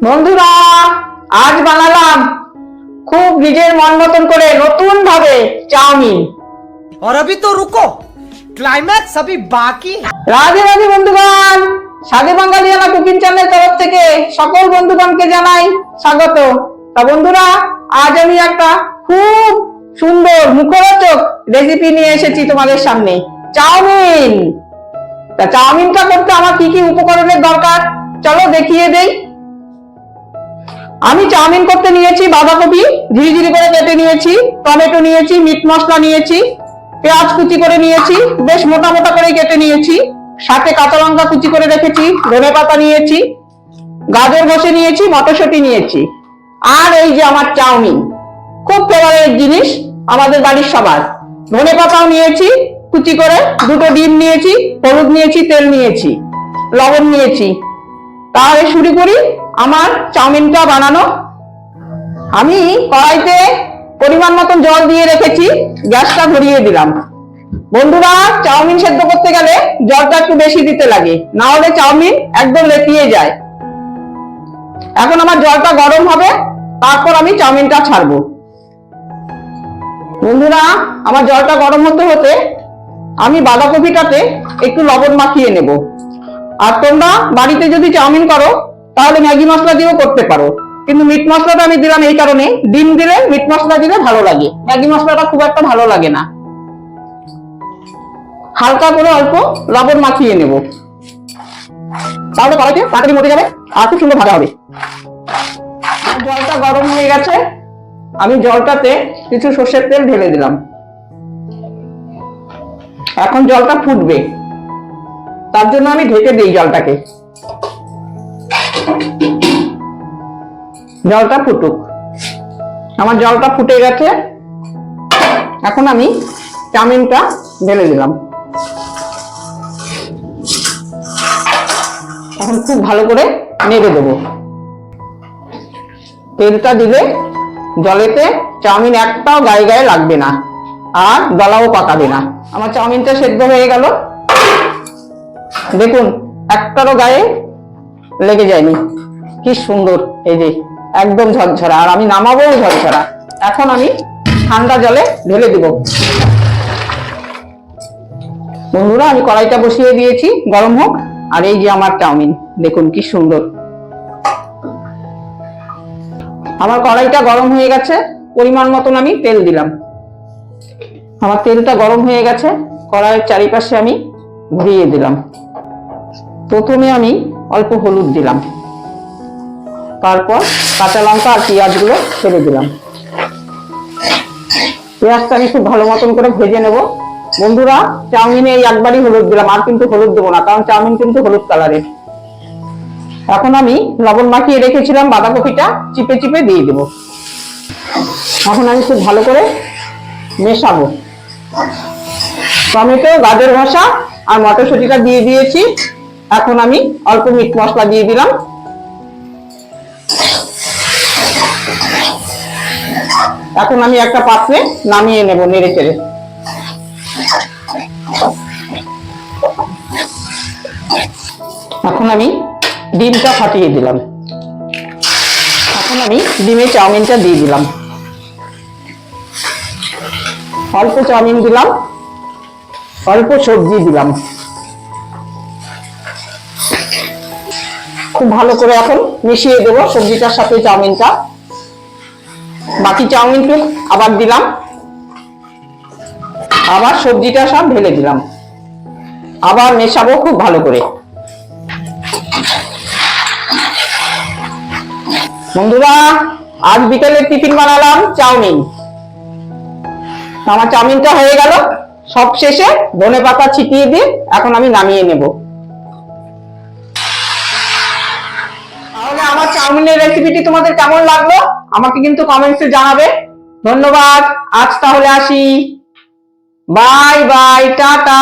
বন্ধুরা, আজ বানালাম খুব নিজের মন মতন করে নতুন ভাবে চাউমিন। और अभी तो रुको, क्लाइमैक्स अभी बाकी है। রাধে রাধে বন্ধুগণ, সাদে বাঙালিয়ানা কুকিং চ্যানেল তরফ থেকে সকল বন্ধুগণকে জানাই স্বাগত। তা বন্ধুরা, আজ আমি একটা খুব সুন্দর মুখরোচক রেসিপি নিয়ে এসেছি তোমাদের সামনে, চাউমিন। তা চাউমিনটা করতে আমার কি কি উপকরণের দরকার চলো দেখিয়ে দেই। আমি চাউমিন করতে নিয়েছি বাঁধাকপি ঝিরিঝিরি করে কেটে নিয়েছি, টমেটো নিয়েছি, মিট মশলা নিয়েছি, পেঁয়াজ কুচি করে নিয়েছি, বেশ মোটা মোটা করে কেটে নিয়েছি, সাথে কাঁচা লঙ্কা কুচি করে রেখেছি, ধনেপাতা নিয়েছি, গাজর ঘষে নিয়েছি, মটরশুঁটি নিয়েছি, আর এই যে আমার চাউমিন, খুব ফেভারিট জিনিস আমাদের বাড়ির সবার। ধনেপাতাও নিয়েছি কুচি করে, দুটো ডিম নিয়েছি, হলুদ নিয়েছি, তেল নিয়েছি, লবণ নিয়েছি। তাহলে শুরু করি আমার চাউমিনটা বানানো। আমি কড়াইতে পরিমাণ মতন জল দিয়ে রেখেছি, গ্যাসটা ধরিয়ে দিলাম। বন্ধুরা, চাউমিন সেদ্ধ করতে গেলে জলটা একটু বেশি দিতে লাগে, না হলে চাউমিন একদম লেপিয়ে যায়। এখন আমার জলটা গরম হবে, তারপর আমি চাউমিনটা ছাড়বো। বন্ধুরা, আমার জলটা গরম হতে হতে আমি বাঁধাকপিটাতে একটু লবণ মাখিয়ে নেব। আর তোমরা বাড়িতে যদি চাউমিন করো তাহলে ম্যাগি মশলা দিয়েও করতে পারো, কিন্তু মিট মশলাটা আমি দিলাম এই কারণে, ডিম দিলে মিট মশলা দিলে ভালো লাগে, ম্যাগি মশলাটা খুব একটা ভালো লাগে না। হালকা করে অল্প লবণ মাখিয়ে নেব, তাহলে কড়াইতে তাড়াতাড়ি মরে যাবে আর খুব সুন্দর ভাজা হবে। জলটা গরম হয়ে গেছে, আমি জলটাতে কিছু সর্ষের তেল ঢেলে দিলাম। এখন জলটা ফুটবে, তার জন্য আমি ঢেকে দিই জলটাকে। জলটা ফুটুক। আমার জলটা ফুটে গেছে, এখন আমি চাউমিনটা ঢেলে দিলাম। এখন খুব ভালো করে নেড়ে দেবো। তেলটা দিলে জলেতে চাউমিন একটাও গায়ে গায়ে লাগবে না, আর গলাও পাকাবে না। আমার চাউমিনটা সেদ্ধ হয়ে গেল, দেখুন একটারও গায়ে লেগে যায়নি, কি সুন্দর, এই যে একদম ঝরঝরা। আর আমি নামাবো ঝরঝরা। এখন আমি ঠান্ডা জলে ঢেলে দিব। বন্ধুরা, আমি কড়াইটা বসিয়ে দিয়েছি, গরম হোক। আর এই যে আমার চাউমিন, দেখুন কি সুন্দর। আমার কড়াইটা গরম হয়ে গেছে, পরিমাণ মতন আমি তেল দিলাম। আমার তেলটা গরম হয়ে গেছে, কড়াইয়ের চারিপাশে আমি ঘুরিয়ে দিলাম। প্রথমে আমি অল্প হলুদ দিলাম, তারপর কাঁচা লঙ্কা আর পেঁয়াজগুলো ছেড়ে দিলাম। পেঁয়াজটা আমি খুব ভালো মতন করে ভেজে নেব। বন্ধুরা, চাউমিনে এই একবারই হলুদ দিলাম, আর কিন্তু হলুদ দেবো না, কারণ চাউমিন কিন্তু হলুদ কালারের। এখন আমি লবণ মাখিয়ে রেখেছিলাম বাঁধাকপিটা চিপে চিপে দিয়ে দেবো। এখন আমি খুব ভালো করে মেশাবো। টমেটো, গাজর ঘষা আর মটরশুঁটিটা দিয়ে দিয়েছি। এখন আমি অল্প মিট মশলা দিয়ে দিলাম। এখন আমি একটা পাত্রে নামিয়ে নেব নেড়ে চেড়ে। এখন আমি ডিমটা ফাটিয়ে দিলাম। এখন আমি ডিমে চাউমিনটা দিয়ে দিলাম। অল্প চাউমিন দিলাম, অল্প সবজি দিলাম। খুব ভালো করে এখন মিশিয়ে দেবো সবজিটার সাথে চাউমিনটা। বাকি চাউমিনটুকু আবার দিলাম, আবার সবজিটা সব ঢেলে দিলাম, আবার মেশাবো খুব ভালো করে। বন্ধুরা, আজ বিকেলের টিফিন বানালাম চাউমিন। আমার চাউমিনটা হয়ে গেল, সব শেষে ধনেপাতা ছিটিয়ে দিয়ে এখন আমি নামিয়ে নেব। তাহলে আমার চাউমিনের রেসিপিটি তোমাদের কেমন লাগলো আমাকে কিন্তু কমেন্টসে জানাবে। ধন্যবাদ, আজ তাহলে আসি, বাই বাই, টাটা।